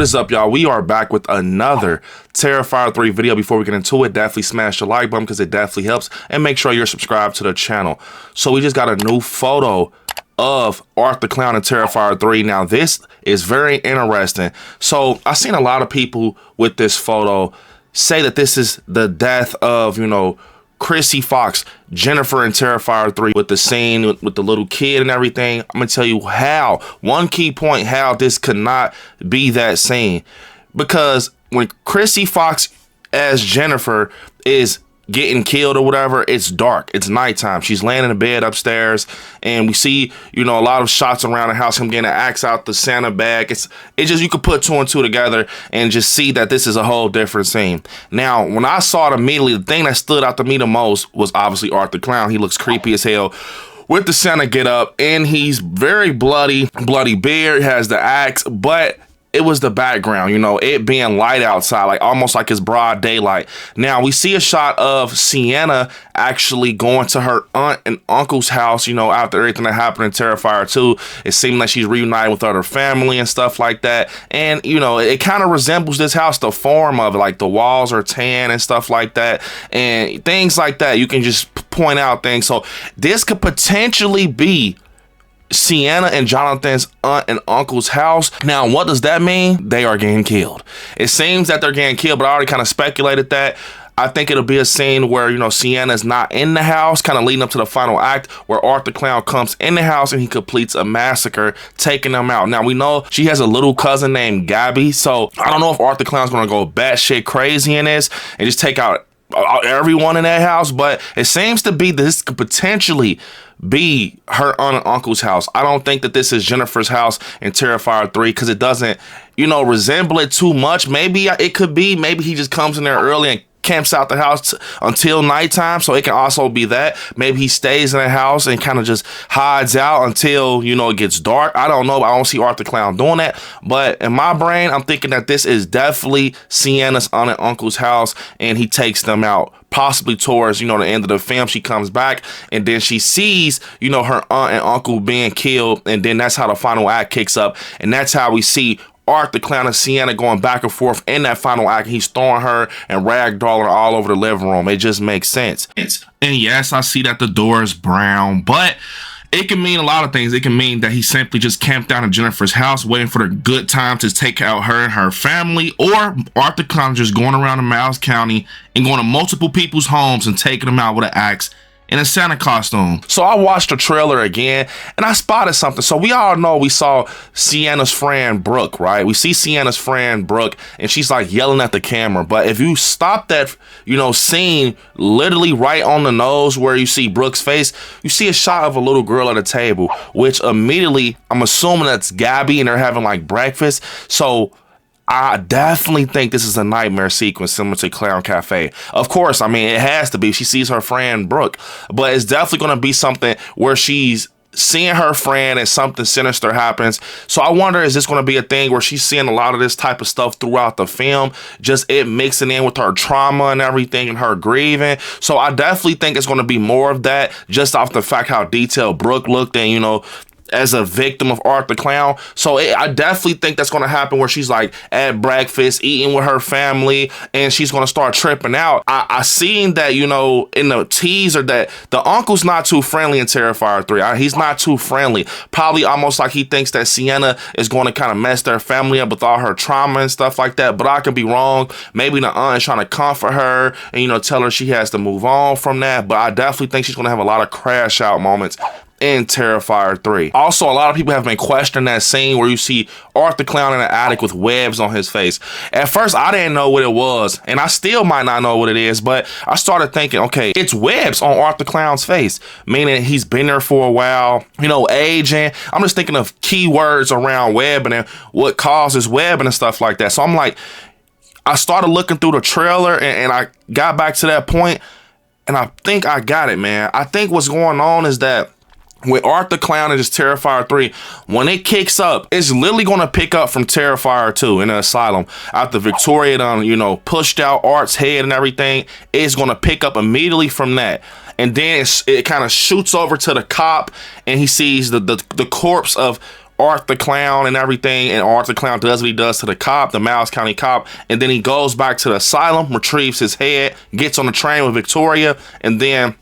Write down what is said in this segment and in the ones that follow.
What is up, y'all? We are back with another Terrifier 3 video. Before we get into it, definitely smash the like button because it definitely helps, and make sure you're subscribed to the channel. So we just got a new photo of Art the Clown in Terrifier 3. Now this is very interesting. So I've seen a lot of people with this photo say that this is the death of, you know, Chrissy Fox, Jennifer in Terrifier 3, with the scene with the little kid and everything. I'm gonna tell you how, one key point, how this could not be that scene. Because when Chrissy Fox as Jennifer is getting killed or whatever, it's dark, it's nighttime, she's laying in the bed upstairs, and we see, you know, a lot of shots around the house, him getting an axe out the Santa bag. It's just, you could put two and two together and just see that this is a whole different scene. Now when I saw it immediately, the thing that stood out to me the most was obviously Art the Clown. He looks creepy as hell with the Santa get up, and he's very bloody beard, has the axe, but it was the background, you know, it being light outside, like almost like it's broad daylight. Now we see a shot of Sienna actually going to her aunt and uncle's house, you know, after everything that happened in Terrifier 2. It seemed like she's reunited with her family and stuff like that. And, you know, it kind of resembles this house, the form of it, like the walls are tan and stuff like that, and things like that. You can just point out things. So this could potentially be Sienna and Jonathan's aunt and uncle's house. Now, what does that mean? They are getting killed. It seems that they're getting killed, but I already kind of speculated that. I think it'll be a scene where, you know, Sienna's not in the house, kind of leading up to the final act where Art the Clown comes in the house and he completes a massacre, taking them out. Now, we know she has a little cousin named Gabby, so I don't know if Art the Clown's gonna go batshit crazy in this and just take out everyone in that house, but it seems to be that this could potentially be her aunt and uncle's house. I don't think that this is Jennifer's house in Terrifier 3 because it doesn't, you know, resemble it too much. Maybe it could be, maybe he just comes in there early and camps out the house until nighttime, so it can also be that. Maybe he stays in the house and kind of just hides out until, you know, it gets dark. I don't know. I don't see Art the Clown doing that, but in my brain, I'm thinking that this is definitely Sienna's aunt and uncle's house, and he takes them out, possibly towards, you know, the end of the film. She comes back and then she sees, you know, her aunt and uncle being killed, and then that's how the final act kicks up, and that's how we see Art the Clown and Sienna going back and forth in that final act. He's throwing her and ragdolling her all over the living room. It just makes sense. And yes, I see that the door is brown, but it can mean a lot of things. It can mean that he simply just camped out in Jennifer's house waiting for the good time to take out her and her family, or Art the Clown just going around in Miles County and going to multiple people's homes and taking them out with an axe in a Santa costume. So I watched the trailer again and I spotted something. So we all know, we saw Sienna's friend Brooke, right? We see Sienna's friend Brooke and she's like yelling at the camera. But if you stop that, you know, scene literally right on the nose where you see Brooke's face, you see a shot of a little girl at a table, which immediately I'm assuming that's Gabby and they're having like breakfast. So I definitely think this is a nightmare sequence similar to Clown Cafe. Of course, I mean, it has to be. She sees her friend Brooke, but it's definitely going to be something where she's seeing her friend and something sinister happens. So I wonder, is this going to be a thing where she's seeing a lot of this type of stuff throughout the film, just it mixing in with her trauma and everything and her grieving? So I definitely think it's going to be more of that, just off the fact how detailed Brooke looked and, you know, as a victim of Art the Clown. So I definitely think that's going to happen where she's like at breakfast eating with her family and she's going to start tripping out. I seen that, you know, in the teaser that the uncle's not too friendly in Terrifier 3. He's not too friendly. Probably almost like he thinks that Sienna is going to kind of mess their family up with all her trauma and stuff like that. But I could be wrong. Maybe the aunt is trying to comfort her and, you know, tell her she has to move on from that. But I definitely think she's going to have a lot of crash out moments in Terrifier 3. Also, a lot of people have been questioning that scene where you see Art the Clown in the attic with webs on his face. At first, I didn't know what it was, and I still might not know what it is, but I started thinking, okay, it's webs on Art the Clown's face, meaning he's been there for a while, you know, aging. I'm just thinking of keywords around webbing and what causes webbing and stuff like that. So I'm like, I started looking through the trailer and I got back to that point, and I think I got it, man. I think what's going on is that with Art the Clown and just Terrifier 3, when it kicks up, it's literally going to pick up from Terrifier 2 in the asylum. After Victoria done, you know, pushed out Art's head and everything, it's going to pick up immediately from that. And then it kind of shoots over to the cop and he sees the corpse of Art the Clown and everything, and Art the Clown does what he does to the cop, the Miles County cop, and then he goes back to the asylum, retrieves his head, gets on the train with Victoria, and then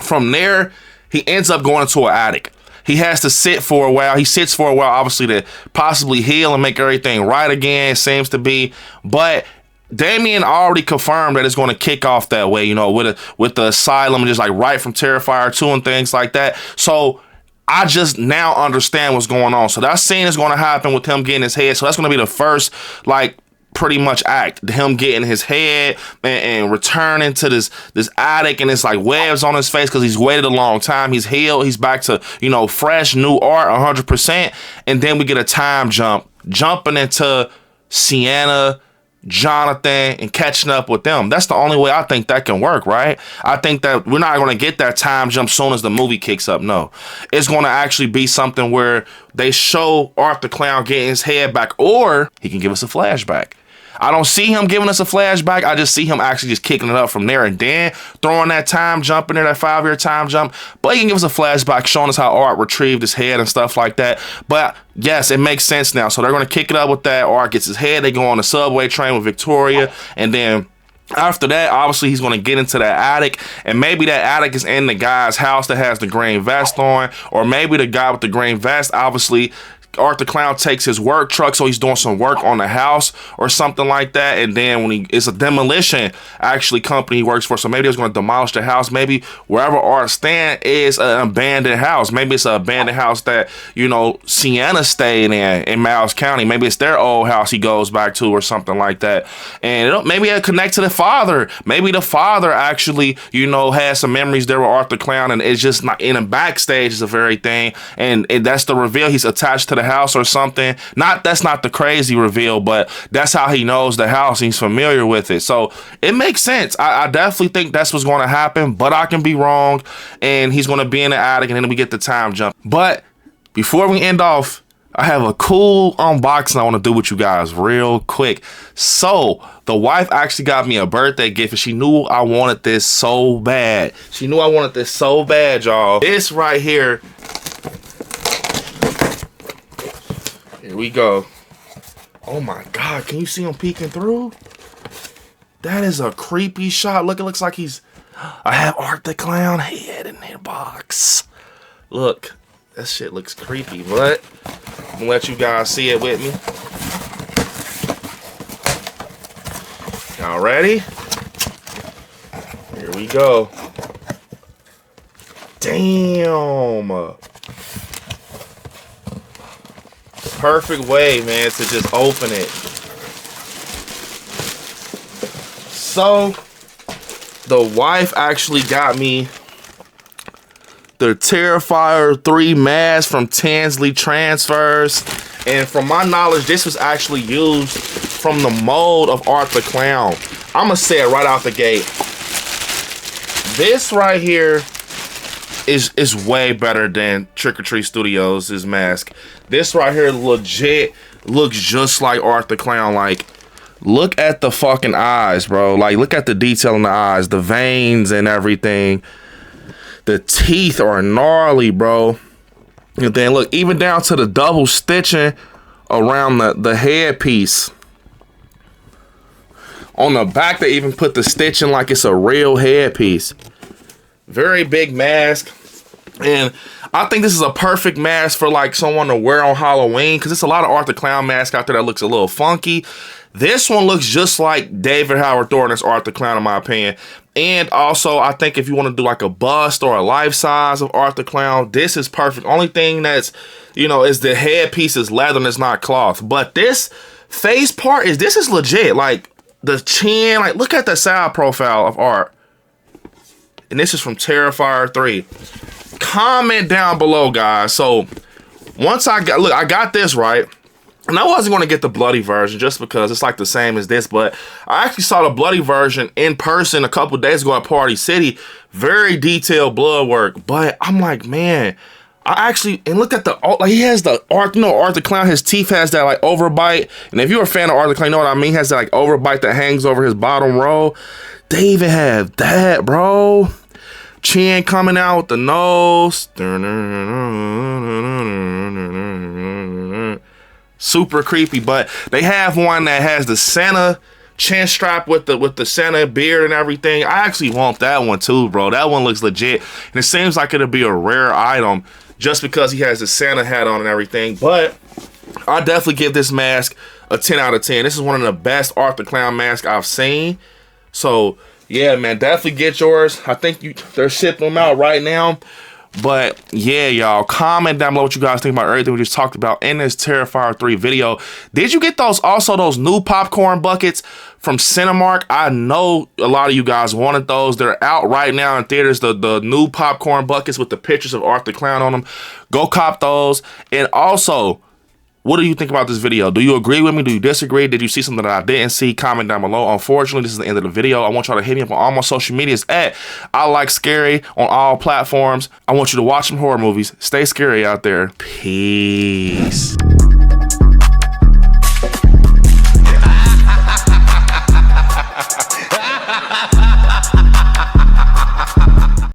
from there, he ends up going into an attic. He has to sit for a while. He sits for a while, obviously, to possibly heal and make everything right again, it seems to be, but Damien already confirmed that it's going to kick off that way, you know, with the asylum and just like right from Terrifier 2 and things like that. So I just now understand what's going on. So that scene is going to happen with him getting his head. So that's going to be the first, like, pretty much act. Him getting his head and returning to this attic, and it's like webs on his face because he's waited a long time. He's healed. He's back to, you know, fresh, new art, 100%. And then we get a time jump, jumping into Sienna, Jonathan, and catching up with them. That's the only way I think that can work, right? I think that we're not going to get that time jump soon as the movie kicks up. No, it's going to actually be something where they show Art the Clown getting his head back, or he can give us a flashback. I don't see him giving us a flashback. I just see him actually just kicking it up from there and then throwing that time jump in there, that 5-year time jump. But he can give us a flashback showing us how Art retrieved his head and stuff like that. But yes, it makes sense now. So they're going to kick it up with that. Art gets his head. They go on the subway train with Victoria. And then after that, obviously, he's going to get into that attic, and maybe that attic is in the guy's house that has the green vest on, or maybe the guy with the green vest, obviously, Art the Clown takes his work truck, so he's doing some work on the house or something like that. And then when it's a demolition actually company he works for, so maybe he's going to demolish the house. Maybe wherever Art stand is an abandoned house. Maybe it's an abandoned house that, you know, Sienna stayed in Miles County. Maybe it's their old house he goes back to or something like that. And maybe it'll connect to the father. Maybe the father actually, you know, has some memories there with Art the Clown, and it's just not in a backstage is a very thing. And that's the reveal. He's attached to the house or something. That's not the crazy reveal, but that's how he knows the house. He's familiar with it, so it makes sense. I definitely think that's what's going to happen, but I can be wrong, and he's going to be in the attic, and then we get the time jump. But before we end off, I have a cool unboxing I want to do with you guys real quick. So the wife actually got me a birthday gift, and she knew I wanted this so bad. She knew I wanted this so bad, y'all. This right here. Here we go. Oh my God, can you see him peeking through? That is a creepy shot. Look, it looks like I have Art the Clown head in their box. Look, that shit looks creepy, but I'm gonna let you guys see it with me. Y'all ready? Here we go. Damn. Perfect way, man, to just open it. So the wife actually got me the Terrifier 3 mask from Tinsley Transfers, and from my knowledge, this was actually used from the mold of Art the Clown. I'm gonna say it right out the gate. This right here is way better than Trick or Treat Studios' mask. This right here legit looks just like Art the Clown. Like, look at the fucking eyes, bro. Like, look at the detail in the eyes, the veins and everything. The teeth are gnarly, bro. And then look, even down to the double stitching around the headpiece. On the back, they even put the stitching like it's a real headpiece. Very big mask, and I think this is a perfect mask for like someone to wear on Halloween, because there's a lot of Art the Clown masks out there that looks a little funky. This one looks just like David Howard Thornton's Art the Clown, in my opinion. And also, I think if you want to do like a bust or a life size of Art the Clown, this is perfect. Only thing that's, you know, is the headpiece is leather and it's not cloth. But this face part this is legit. Like the chin, like look at the side profile of Art. And this is from Terrifier 3. Comment down below, guys. So once I got this right, and I wasn't going to get the bloody version just because it's like the same as this, but I actually saw the bloody version in person a couple days ago at Party City. Very detailed blood work, but I'm like, man, and look at like he has the Art, you know, Art the Clown, his teeth has that like overbite, and if you're a fan of Art the Clown, you know what I mean, he has that like overbite that hangs over his bottom row. They even have that, bro. Chin coming out with the nose. super creepy. But they have one that has the Santa chin strap with the Santa beard and everything. I actually want that one too, bro. That one looks legit, and it seems like it'll be a rare item just because he has the Santa hat on and everything. But I definitely give this mask a 10 out of 10. This is one of the best Arthur Clown masks I've seen. So yeah, man, definitely get yours. I think they're shipping them out right now. But yeah, y'all, comment down below what you guys think about everything we just talked about in this Terrifier 3 video. Did you get those new popcorn buckets from Cinemark? I know a lot of you guys wanted those. They're out right now in theaters, the new popcorn buckets with the pictures of Arthur Clown on them. Go cop those. And also, what do you think about this video? Do you agree with me? Do you disagree? Did you see something that I didn't see? Comment down below. Unfortunately, this is the end of the video. I want y'all to hit me up on all my social medias at ILIKESCARY on all platforms. I want you to watch some horror movies. Stay scary out there. Peace.